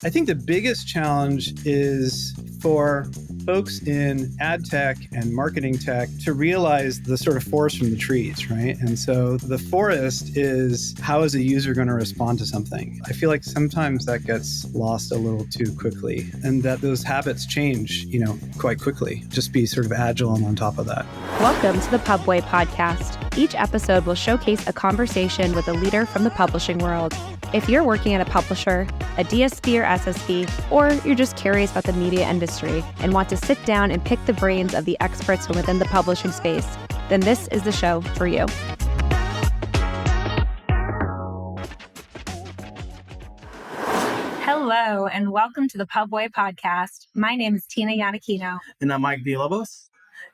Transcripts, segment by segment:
I think the biggest challenge is for folks in ad tech and marketing tech to realize the sort of forest from the trees, right? And so the forest is, how is a user going to respond to something? I feel like sometimes that gets lost a little too quickly, and that those habits change, quite quickly. Just be sort of agile and on top of that. Welcome to the Pubway podcast. Each episode will showcase a conversation with a leader from the publishing world. If you're working at a publisher, a DSP or SSP, or you're just curious about the media industry and want to sit down and pick the brains of the experts from within the publishing space, then this is the show for you. Hello, and welcome to the Pubway podcast. My name is Iannacchino. And I'm Mike Villalobos.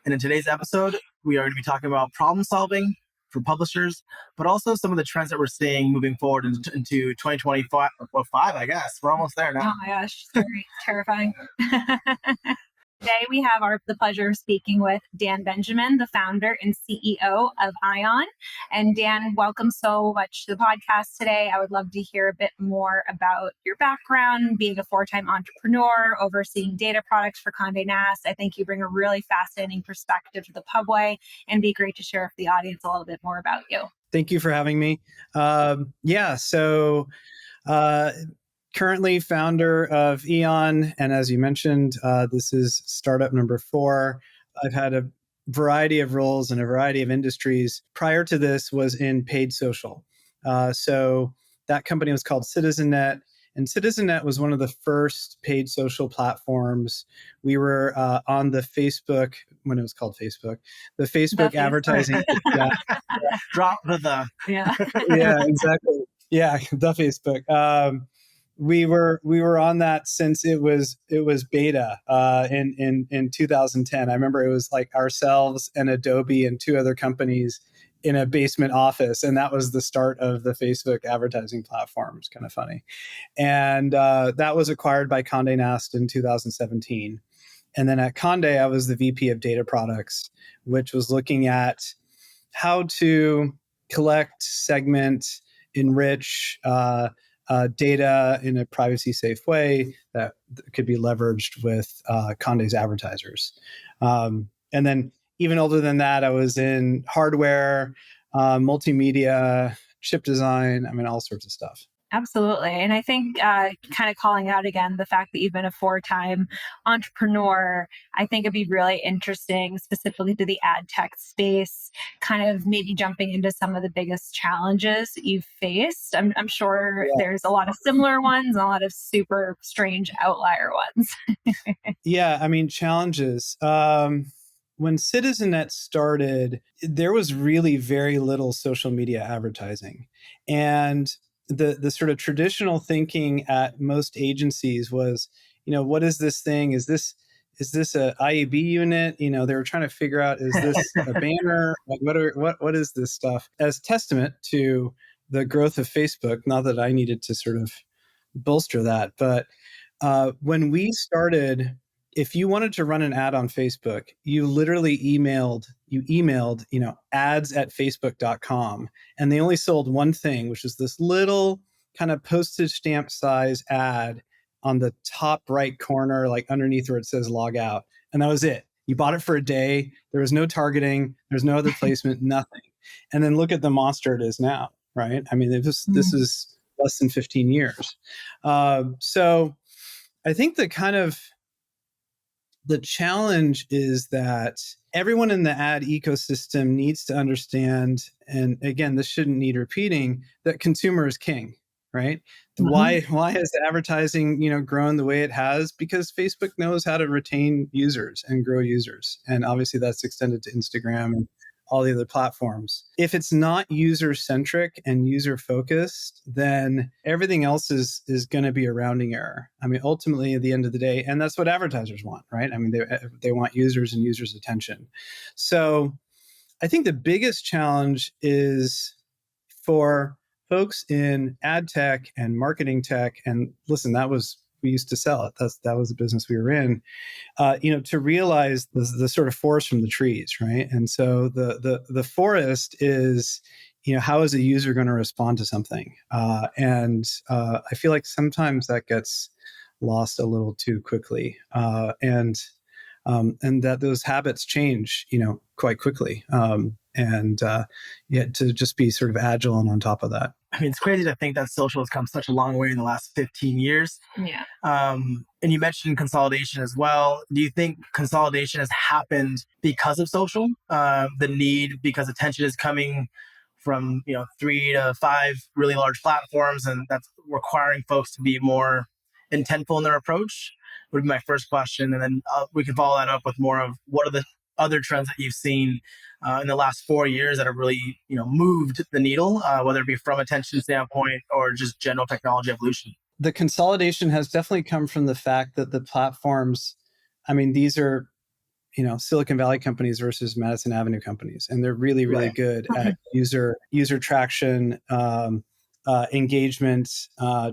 And in today's episode, we are going to be talking about problem solving for publishers, but also some of the trends that we're seeing moving forward into 2025, I guess. We're almost there now. Oh my gosh, very terrifying. Today we have the pleasure of speaking with Dan Benyamin, the founder and CEO of Aeon. And Dan, welcome so much to the podcast today. I would love to hear a bit more about your background, being a four-time entrepreneur, overseeing data products for Condé Nast. I think you bring a really fascinating perspective to the Pubway, and be great to share with the audience a little bit more about you. Thank you for having me. Currently founder of Aeon, and as you mentioned, this is startup number 4. I've had a variety of roles in a variety of industries. Prior to this was in paid social. So that company was called CitizenNet, and CitizenNet was one of the first paid social platforms. We were on the Facebook, when it was called Facebook, the Facebook advertising. Yeah. Drop the. Yeah, exactly. Yeah, the Facebook. We were on that since it was beta in 2010. I remember it was like ourselves and Adobe and 2 other companies in a basement office, and that was the start of the Facebook advertising platform. It's kind of funny, and that was acquired by Condé Nast in 2017. And then at Condé, I was the VP of Data Products, which was looking at how to collect, segment, enrich data in a privacy-safe way that could be leveraged with Condé's advertisers. And then even older than that, I was in hardware, multimedia, chip design, all sorts of stuff. Absolutely. And I think kind of calling out again the fact that you've been a 4-time entrepreneur, I think it'd be really interesting, specifically to the ad tech space, kind of maybe jumping into some of the biggest challenges you've faced. I'm sure there's a lot of similar ones and a lot of super strange outlier ones. Yeah, challenges. When CitizenNet started, there was really very little social media advertising. And the sort of traditional thinking at most agencies was, what is this thing? Is this a IAB unit? They were trying to figure out, is this a banner? Like, what is this stuff? As testament to the growth of Facebook, not that I needed to sort of bolster that, but when we started, if you wanted to run an ad on Facebook, you literally emailed, ads@facebook.com. And they only sold one thing, which is this little kind of postage stamp size ad on the top right corner, like underneath where it says log out. And that was it. You bought it for a day. There was no targeting. There's no other placement, nothing. And then look at the monster it is now, right? This is less than 15 years. So I think the challenge is that everyone in the ad ecosystem needs to understand, and again, this shouldn't need repeating, that consumer is king, right? Mm-hmm. Why has advertising, grown the way it has? Because Facebook knows how to retain users and grow users. And obviously that's extended to Instagram and all the other platforms. If it's not user-centric and user-focused, then everything else is going to be a rounding error. Ultimately, at the end of the day, and that's what advertisers want, right? They want users and users' attention. So I think the biggest challenge is for folks in ad tech and marketing tech, and listen, we used to sell it. That was the business we were in. To realize the sort of forest from the trees, right? And so the forest is, how is a user going to respond to something? And I feel like sometimes that gets lost a little too quickly, and that those habits change, quite quickly. To just be sort of agile and on top of that. I mean, it's crazy to think that social has come such a long way in the last 15 years. Yeah. And you mentioned consolidation as well. Do you think consolidation has happened because of social? The need, because attention is coming from 3 to 5 really large platforms, and that's requiring folks to be more intentful in their approach? Would be my first question, and then we can follow that up with more of what are the other trends that you've seen in the last 4 years that have really moved the needle, whether it be from attention standpoint or just general technology evolution. The consolidation has definitely come from the fact that the platforms, these are Silicon Valley companies versus Madison Avenue companies, and they're really, really Right. good at user traction, engagement,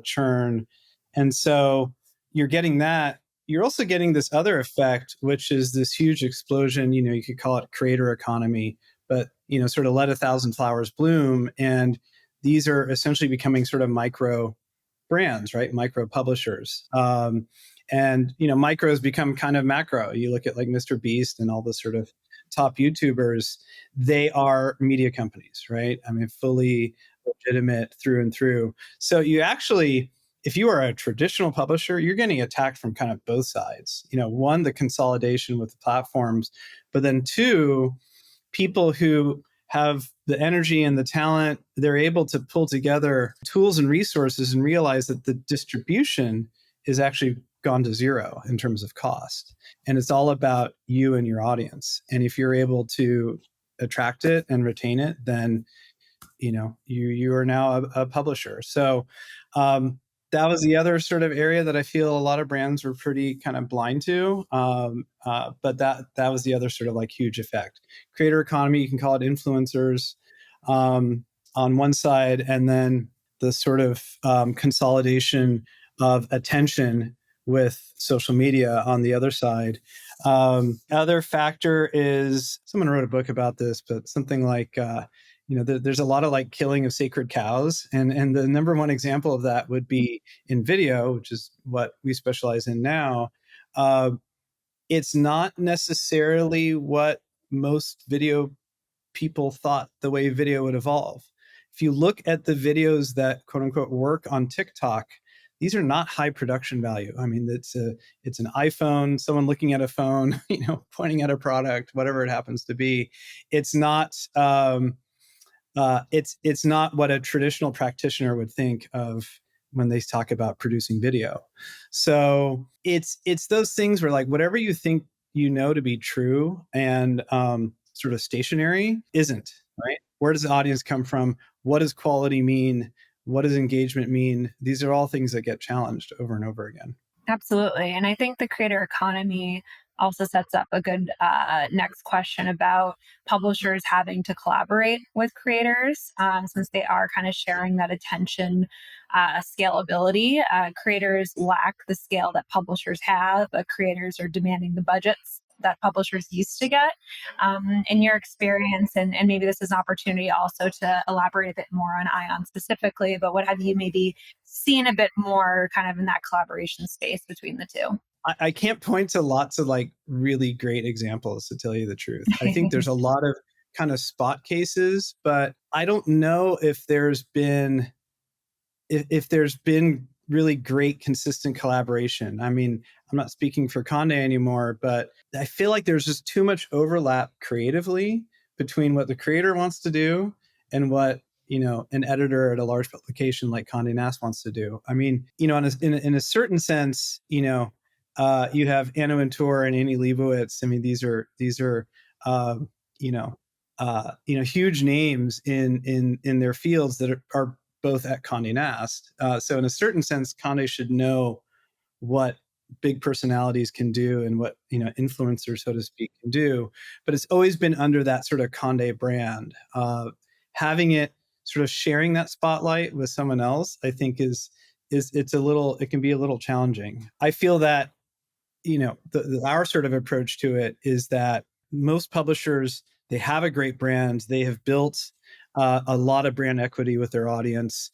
churn, and so you're getting that. You're also getting this other effect, which is this huge explosion. You could call it creator economy, but sort of let 1,000 flowers bloom, and these are essentially becoming sort of micro brands, right? Micro publishers. And micro has become kind of macro. You look at like Mr. Beast and all the sort of top YouTubers, they are media companies, right? Fully legitimate through and through. So you actually, if you are a traditional publisher, you're getting attacked from kind of both sides. One, the consolidation with the platforms, but then two, people who have the energy and the talent, they're able to pull together tools and resources and realize that the distribution is actually gone to zero in terms of cost. And it's all about you and your audience. And if you're able to attract it and retain it, then you are now a publisher. So that was the other sort of area that I feel a lot of brands were pretty kind of blind to. But that was the other sort of like huge effect. Creator economy, you can call it influencers on one side, and then the sort of consolidation of attention with social media on the other side. Other factor is, someone wrote a book about this, but something like, there's a lot of like killing of sacred cows. And the number one example of that would be in video, which is what we specialize in now. It's not necessarily what most video people thought the way video would evolve. If you look at the videos that quote unquote work on TikTok, these are not high production value. It's an iPhone, someone looking at a phone, pointing at a product, whatever it happens to be. It's not it's not what a traditional practitioner would think of when they talk about producing video. So it's those things where like whatever you think to be true and sort of stationary isn't, right? Where does the audience come from? What does quality mean? What does engagement mean? These are all things that get challenged over and over again. Absolutely. And I think the creator economy also sets up a good next question about publishers having to collaborate with creators, since they are kind of sharing that attention scalability. Creators lack the scale that publishers have, but creators are demanding the budgets that publishers used to get. In your experience, and maybe this is an opportunity also to elaborate a bit more on Ion specifically, but what have you maybe seen a bit more kind of in that collaboration space between the two? I can't point to lots of like really great examples, to tell you the truth. I think there's a lot of kind of spot cases, but I don't know if there's been really great consistent collaboration. I'm not speaking for Conde anymore, but I feel like there's just too much overlap creatively between what the creator wants to do and what an editor at a large publication like Condé Nast wants to do. In a certain sense, you have Anna Wintour and Annie Leibovitz. These are huge names in their fields that are both at Condé Nast. So in a certain sense, Condé should know what big personalities can do and what influencers, so to speak, can do. But it's always been under that sort of Condé brand. Having it sort of sharing that spotlight with someone else, I think it can be a little challenging. I feel that our sort of approach to it is that most publishers, they have a great brand, they have built a lot of brand equity with their audience.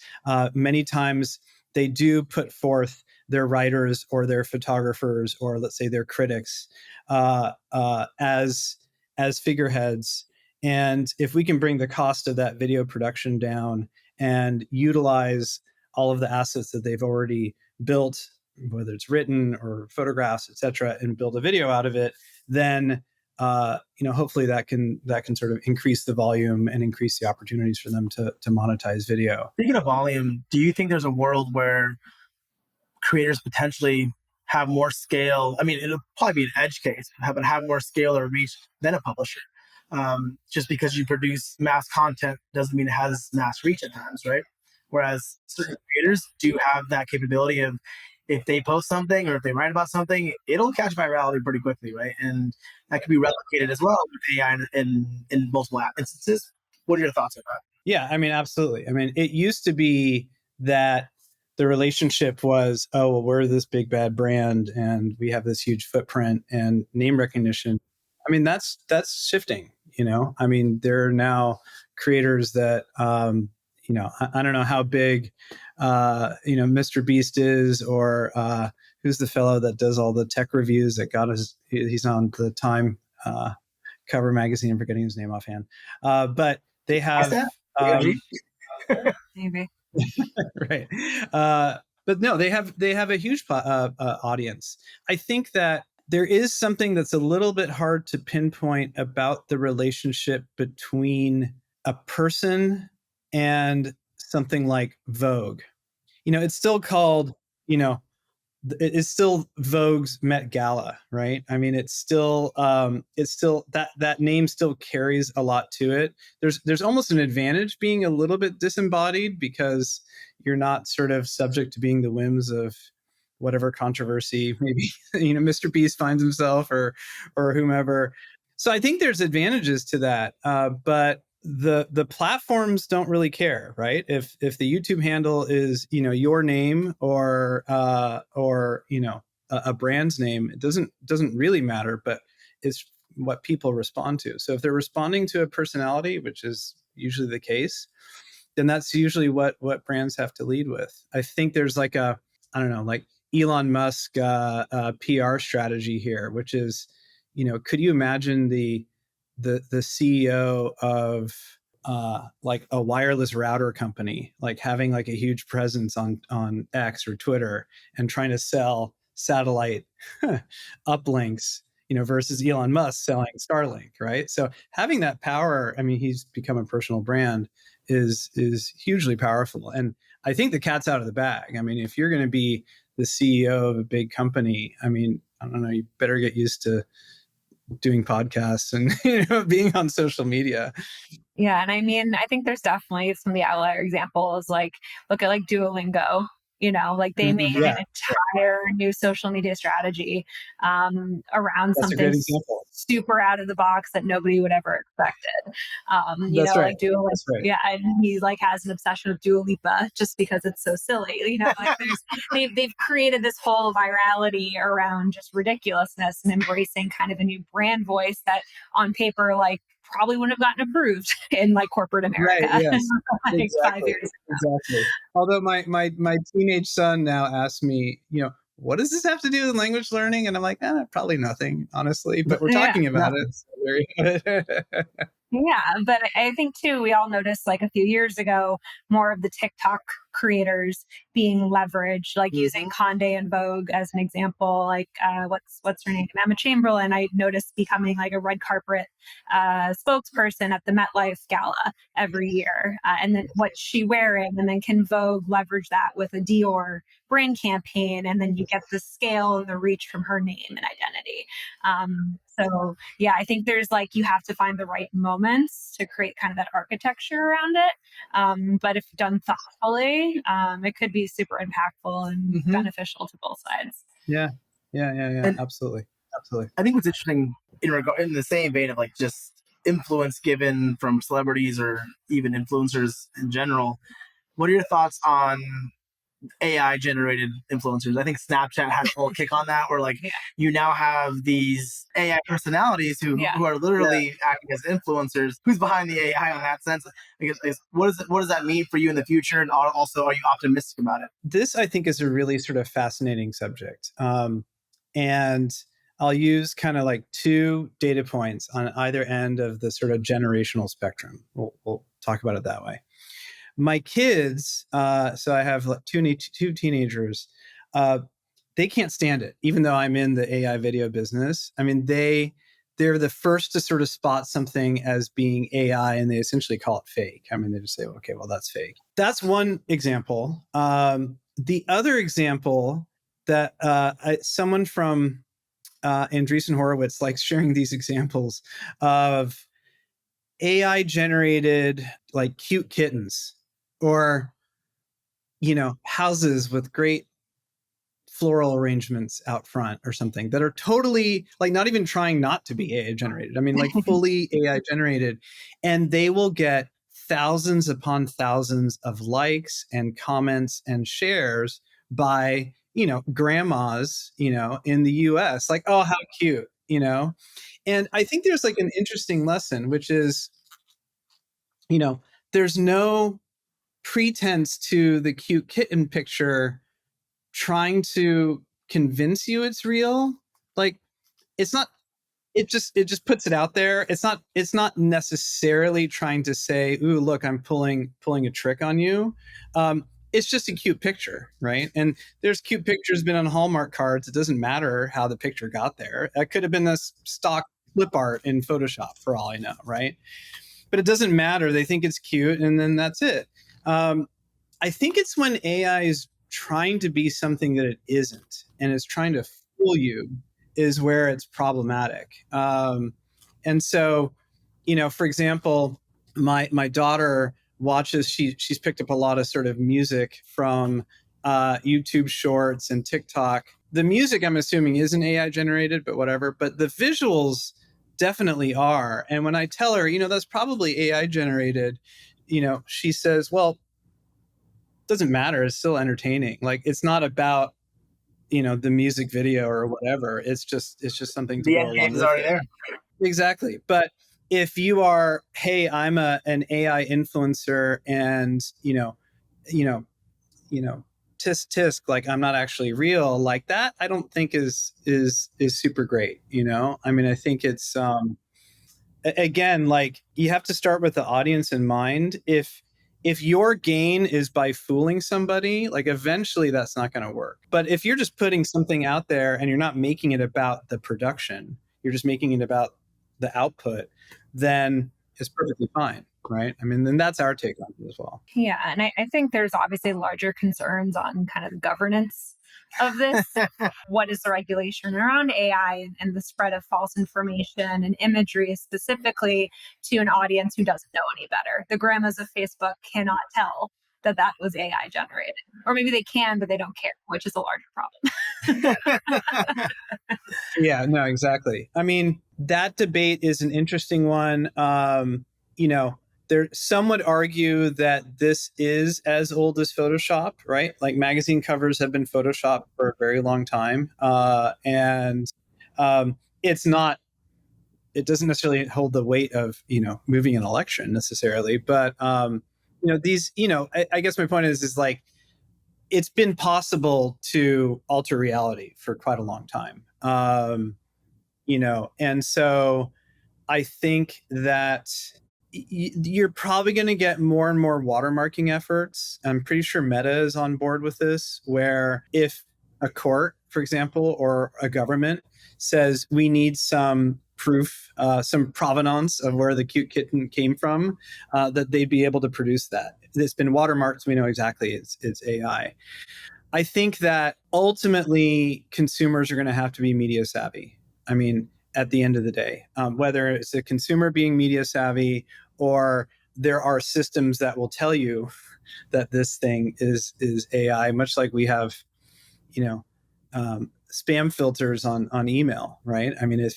Many times they do put forth their writers or their photographers or let's say their critics as figureheads. And if we can bring the cost of that video production down and utilize all of the assets that they've already built, whether it's written or photographs, et cetera, and build a video out of it, then hopefully that can sort of increase the volume and increase the opportunities for them to monetize video. Speaking of volume, do you think there's a world where creators potentially have more scale? I mean, it'll probably be an edge case, but have more scale or reach than a publisher. Just because you produce mass content doesn't mean it has mass reach at times, right? Whereas certain creators do have that capability of, if they post something or if they write about something, it'll catch virality pretty quickly, right? And that can be replicated as well with AI in multiple instances. What are your thoughts on that? Yeah, I mean, absolutely. I mean, it used to be that the relationship was, oh, well, we're this big bad brand and we have this huge footprint and name recognition. I mean, that's shifting, I mean, there are now creators that, I don't know how big, Mr. Beast is, or who's the fellow that does all the tech reviews that he's on the Time cover magazine. I'm forgetting his name offhand. But they have... Maybe. Right. But no, they have a huge audience. I think that there is something that's a little bit hard to pinpoint about the relationship between a person and something like Vogue. It's still called, it's still Vogue's Met Gala, right? I mean, it's still that name still carries a lot to it. There's almost an advantage being a little bit disembodied because you're not sort of subject to being the whims of whatever controversy maybe Mr. Beast finds himself or whomever. So I think there's advantages to that, but the platforms don't really care, right? If the YouTube handle is your name or a brand's name, it doesn't really matter, but it's what people respond to. So if they're responding to a personality, which is usually the case, then that's usually what brands have to lead with. I think there's like Elon Musk PR strategy here, which is, could you imagine the CEO of like a wireless router company, like having like a huge presence on X or Twitter and trying to sell satellite uplinks, versus Elon Musk selling Starlink, right? So having that power, I mean, he's become a personal brand, is hugely powerful. And I think the cat's out of the bag. I mean, if you're going to be the CEO of a big company, I mean, I don't know, you better get used to doing podcasts and being on social media. Yeah, and I mean, I think there's definitely some of the outlier examples. Like, look at like Duolingo. Like they made an entire new social media strategy around something super out of the box that nobody would ever expected. Like Duolingo, yeah, and he like has an obsession with Dua Lipa just because it's so silly. Like they've created this whole virality around just ridiculousness and embracing kind of a new brand voice that on paper like probably wouldn't have gotten approved in like corporate America. Right, yes. Like Exactly. 5 years ago. Exactly. Although my teenage son now asks me, what does this have to do with language learning? And I'm like, probably nothing, honestly, but we're talking about it. So yeah, but I think too, we all noticed like a few years ago, more of the TikTok creators being leveraged, like using Condé and Vogue as an example. Like what's her name, Emma Chamberlain, I noticed becoming like a red carpet spokesperson at the MetLife Gala every year, and then what's she wearing, and then can Vogue leverage that with a Dior brand campaign, and then you get the scale and the reach from her name and identity. So yeah, I think there's like, you have to find the right moments to create kind of that architecture around it. But if done thoughtfully, it could be super impactful and beneficial to both sides. Yeah. And absolutely. I think what's interesting in the same vein of like just influence given from celebrities or even influencers in general, what are your thoughts on AI generated influencers. I think Snapchat had a whole kick on that, where like you now have these AI personalities who are literally acting as influencers. Who's behind the AI on that sense? Because what does that mean for you in the future? And also, are you optimistic about it? This, I think, is a really sort of fascinating subject. And I'll use kind of like two data points on either end of the sort of generational spectrum. We'll talk about it that way. My kids, so I have two teenagers, they can't stand it, even though I'm in the AI video business. I mean, they're the first to sort of spot something as being AI, and they essentially call it fake. I mean, they just say, okay, well, that's fake. That's one example. The other example that someone from Andreessen Horowitz likes sharing these examples of AI generated like cute kittens, or, houses with great floral arrangements out front or something that are totally like not even trying not to be AI generated. I mean, like fully AI generated. And they will get thousands upon thousands of likes and comments and shares by, grandmas, in the US, like, oh, how cute, And I think there's like an interesting lesson, which is, there's no pretense to the cute kitten picture trying to convince you it's real. Like, it's not, it just puts it out there. It's not necessarily trying to say, ooh, look, I'm pulling a trick on you. It's just a cute picture, right? And there's cute pictures been on Hallmark cards. It doesn't matter how the picture got there. That could have been this stock flip art in Photoshop for all I know, right? But it doesn't matter. They think it's cute, and then that's it. I think it's when AI is trying to be something that it isn't, and is trying to fool you, is where it's problematic. And so, for example, my daughter watches. She's picked up a lot of sort of music from YouTube Shorts and TikTok. The music, I'm assuming, isn't AI generated, but whatever. But the visuals definitely are. And when I tell her, that's probably AI generated, she says, well, it doesn't matter. It's still entertaining. Like, it's not about, the music video or whatever. It's just something to go along with it. There. Exactly. But if you are, hey, I'm an AI influencer, and, tisk tisk, like, I'm not actually real, like that, I don't think is super great. I mean, I think it's, again, like, you have to start with the audience in mind. If your gain is by fooling somebody, like, eventually that's not going to work. But if you're just putting something out there and you're not making it about the production, you're just making it about the output, then it's perfectly fine, right? I mean, then that's our take on it as well. Yeah, and I think there's obviously larger concerns on kind of the governance of this. What is the regulation around AI and the spread of false information and imagery specifically to an audience who doesn't know any better? The grandmas of Facebook cannot tell that was AI generated. Or maybe they can, but they don't care, which is a larger problem. Yeah, no, exactly. I mean, that debate is an interesting one. Some would argue that this is as old as Photoshop, right? Like, magazine covers have been Photoshopped for a very long time. And it's not, it doesn't necessarily hold the weight of, moving an election necessarily. But, I guess my point is like, it's been possible to alter reality for quite a long time. And so I think that you're probably going to get more and more watermarking efforts. I'm pretty sure Meta is on board with this, where if a court, for example, or a government says we need some proof, some provenance of where the cute kitten came from, that they'd be able to produce that. It's been watermarked, so we know exactly it's AI. I think that ultimately consumers are going to have to be media savvy. I mean, at the end of the day, whether it's a consumer being media savvy, or there are systems that will tell you that this thing is AI, much like we have, spam filters on email, right? I mean,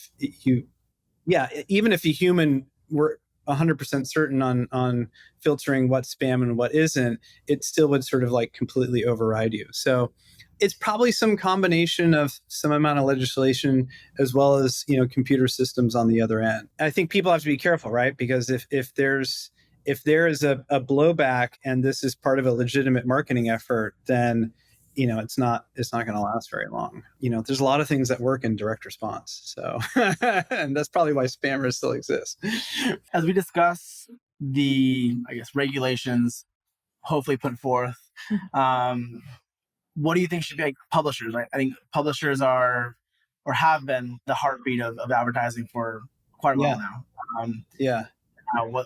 even if a human were 100% certain on filtering what's spam and what isn't, it still would sort of like completely override you. So it's probably some combination of some amount of legislation as well as, computer systems on the other end. I think people have to be careful, right? Because if there is a blowback and this is part of a legitimate marketing effort, then it's not going to last very long. There's a lot of things that work in direct response. So, and that's probably why spammers still exist. As we discuss the, regulations, hopefully put forth, what do you think should be like publishers? Right? I think publishers are or have been the heartbeat of advertising for quite a while now.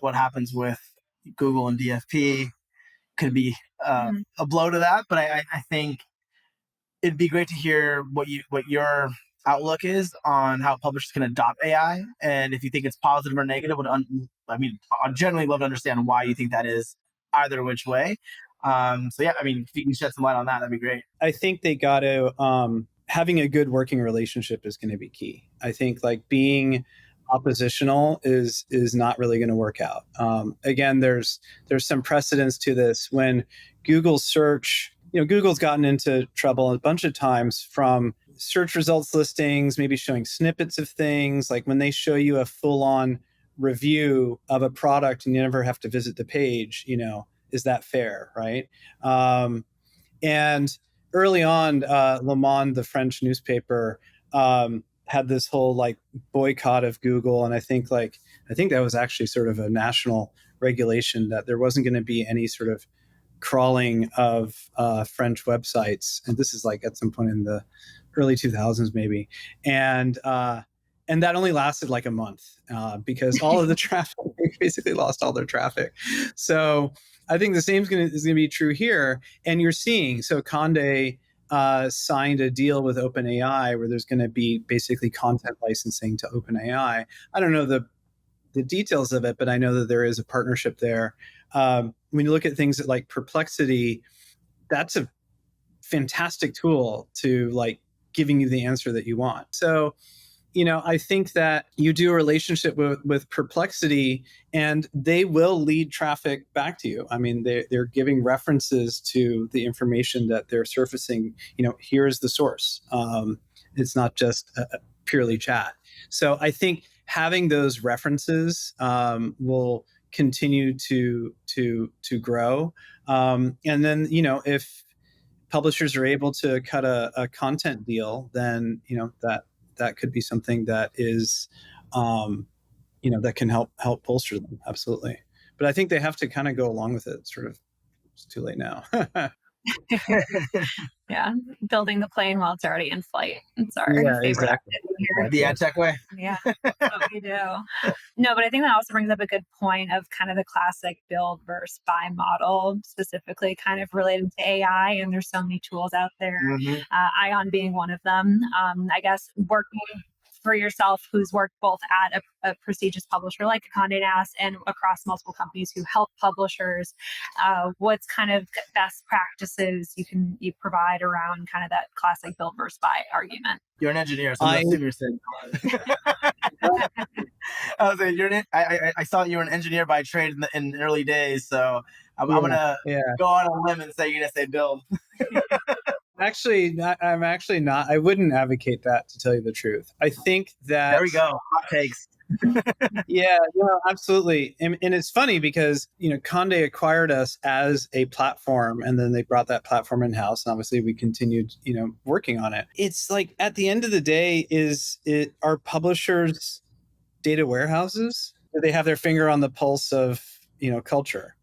What happens with Google and DFP could be a blow to that, but I think it'd be great to hear what your outlook is on how publishers can adopt AI, and if you think it's positive or negative. I'd generally love to understand why you think that is, either which way. If you can shed some light on that, that'd be great. I think they got to having a good working relationship is going to be key. I think like being oppositional is not really going to work out. Again, there's some precedence to this. When Google search, Google's gotten into trouble a bunch of times from search results listings, maybe showing snippets of things. Like when they show you a full-on review of a product and you never have to visit the page, is that fair, right? And early on, Le Monde, the French newspaper, had this whole like boycott of Google, and I think that was actually sort of a national regulation that there wasn't going to be any sort of crawling of French websites, and this is like at some point in the early 2000s maybe, and that only lasted like a month because all of the traffic basically lost all their traffic. So I think the same is going to be true here, and you're seeing Condé signed a deal with OpenAI where there's going to be basically content licensing to OpenAI. I don't know the details of it, but I know that there is a partnership there. When you look at things like Perplexity, that's a fantastic tool to like giving you the answer that you want. So, I think that you do a relationship with Perplexity and they will lead traffic back to you. I mean, they're giving references to the information that they're surfacing. Here's the source. It's not just purely chat. So I think having those references will continue to grow. And then, if publishers are able to cut a content deal, then, that could be something that is, that can help bolster them. Absolutely. But I think they have to kind of go along with it. It's too late now. Yeah, building the plane while it's already in flight. It's our favorite exactly. The adtech way. Yeah, that's what we do. No, but I think that also brings up a good point of kind of the classic build versus buy model, specifically kind of related to AI. And there's so many tools out there, Ion being one of them. I guess working for yourself, who's worked both at a prestigious publisher like Condé Nast and across multiple companies who help publishers, what's kind of best practices you provide around kind of that classic build versus buy argument? You're an engineer, so I assume you're saying. I saw you were an engineer by trade in the early days, so I'm gonna go on a limb and say you're gonna say build. I'm actually not. I wouldn't advocate that, to tell you the truth. I think that there we go. Hot takes. Absolutely. And it's funny because, Condé acquired us as a platform and then they brought that platform in house. And obviously we continued, working on it. It's like at the end of the day, are publishers data warehouses? Do they have their finger on the pulse of, culture?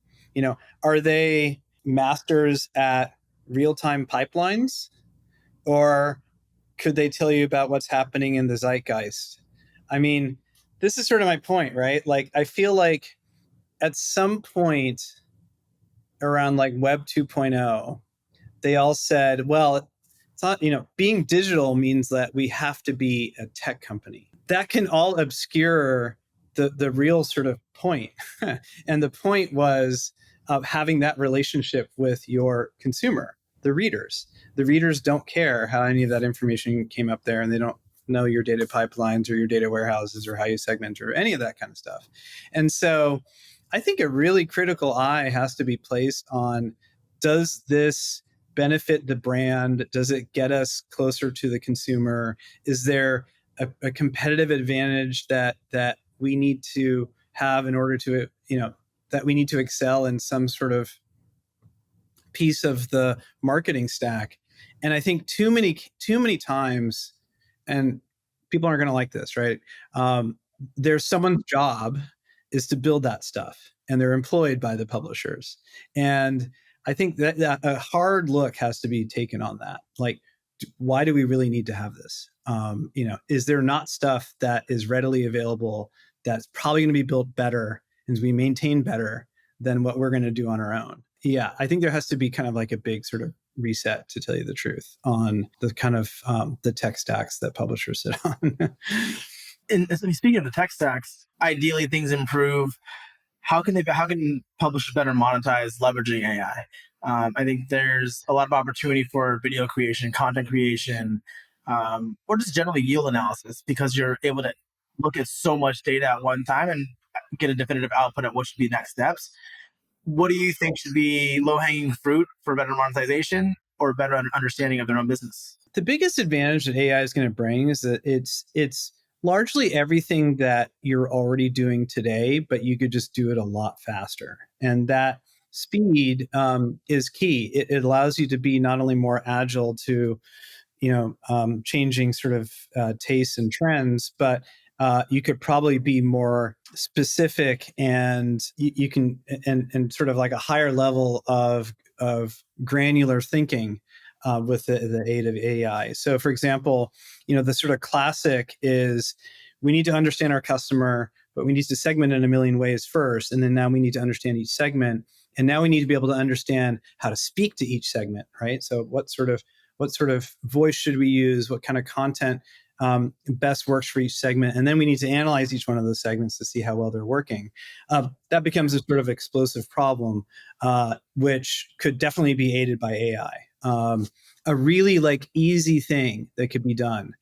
Are they masters at real-time pipelines, or could they tell you about what's happening in the zeitgeist? I mean, this is sort of my point, right? Like, I feel like at some point around like Web 2.0, they all said, well, it's not, being digital means that we have to be a tech company. That can all obscure the real sort of point. And the point was of having that relationship with your consumer, the readers. The readers don't care how any of that information came up there, and they don't know your data pipelines or your data warehouses or how you segment or any of that kind of stuff. And so I think a really critical eye has to be placed on, does this benefit the brand? Does it get us closer to the consumer? Is there a competitive advantage that we need to have in order to, that we need to excel in some sort of piece of the marketing stack? And I think too many times, and people aren't going to like this, right? There's someone's job is to build that stuff, and they're employed by the publishers. And I think that a hard look has to be taken on that. Like, why do we really need to have this? Is there not stuff that is readily available that's probably going to be built better and to be maintained better than what we're going to do on our own? Yeah, I think there has to be kind of like a big sort of reset, to tell you the truth, on the kind of the tech stacks that publishers sit on. And speaking of the tech stacks, ideally things improve. How can publishers better monetize leveraging AI? I think there's a lot of opportunity for video creation, content creation, or just generally yield analysis, because you're able to look at so much data at one time and get a definitive output of what should be next steps. What do you think should be low-hanging fruit for better monetization or better understanding of their own business? The biggest advantage that AI is going to bring is that it's largely everything that you're already doing today, but you could just do it a lot faster. And that speed is key. It allows you to be not only more agile to, changing sort of tastes and trends, but you could probably be more specific, and you can and sort of like a higher level of granular thinking with the aid of AI. So, for example, the sort of classic is, we need to understand our customer, but we need to segment in a million ways first, and then now we need to understand each segment, and now we need to be able to understand how to speak to each segment, right? So, what sort of voice should we use? What kind of content best works for each segment? And then we need to analyze each one of those segments to see how well they're working. That becomes a sort of explosive problem, which could definitely be aided by AI. A really easy thing that could be done,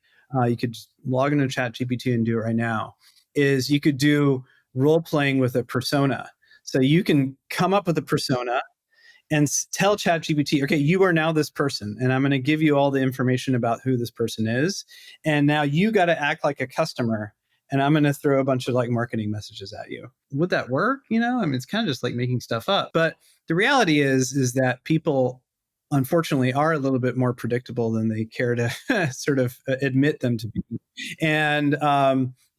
you could just log into ChatGPT and do it right now, is you could do role playing with a persona. So you can come up with a persona and tell ChatGPT, okay, you are now this person, and I'm going to give you all the information about who this person is. And now you got to act like a customer, and I'm going to throw a bunch of marketing messages at you. Would that work? It's kind of just like making stuff up. But the reality is that people, unfortunately, are a little bit more predictable than they care to sort of admit them to be. And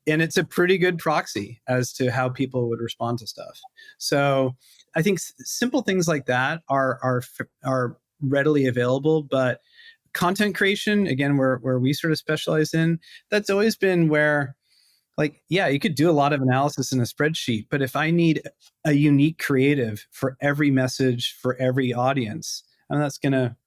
it's a pretty good proxy as to how people would respond to stuff. So I think simple things like that are readily available, but content creation, again, where we sort of specialize in, that's always been where, you could do a lot of analysis in a spreadsheet, but if I need a unique creative for every message for every audience, and that's gonna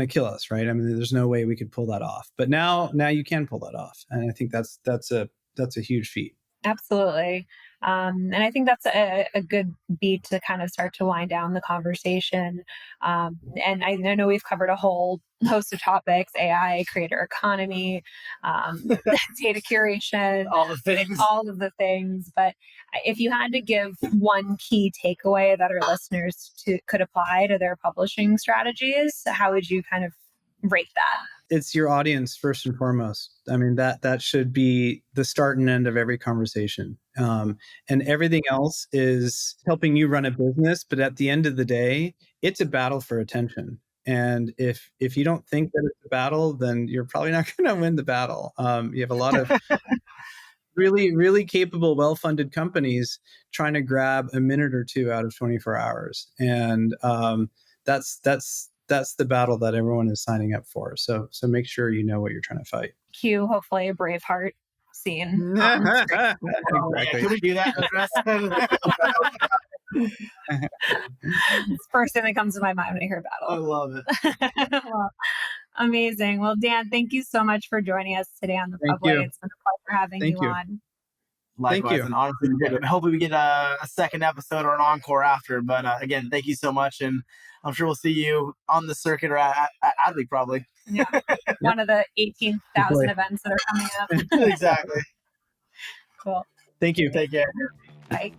kill us, right? I mean, there's no way we could pull that off. But now you can pull that off, and I think that's a huge feat. Absolutely. And I think that's a good beat to kind of start to wind down the conversation. And I know we've covered a whole host of topics: AI, creator economy, data curation, all of the things. But if you had to give one key takeaway that our listeners could apply to their publishing strategies, how would you kind of rate that? It's your audience first and foremost. I mean, that should be the start and end of every conversation. And everything else is helping you run a business. But at the end of the day, it's a battle for attention. And if you don't think that it's a battle, then you're probably not going to win the battle. You have a lot of really, really capable, well-funded companies trying to grab a minute or two out of 24 hours. And that's the battle that everyone is signing up for. So make sure you know what you're trying to fight. Cue, hopefully, a Braveheart scene. Exactly. Can we do that? It's the first thing that comes to my mind when I hear battle. I love it. Well, amazing. Well, Dan, thank you so much for joining us today on the Public. It's been a pleasure having you on. Likewise. Thank you. And honestly, hopefully we get a second episode or an encore after. But again, thank you so much. And I'm sure we'll see you on the circuit or at Adley probably. Yeah. One of the 18,000 events that are coming up. Exactly. Cool. Thank you. Take care. Bye.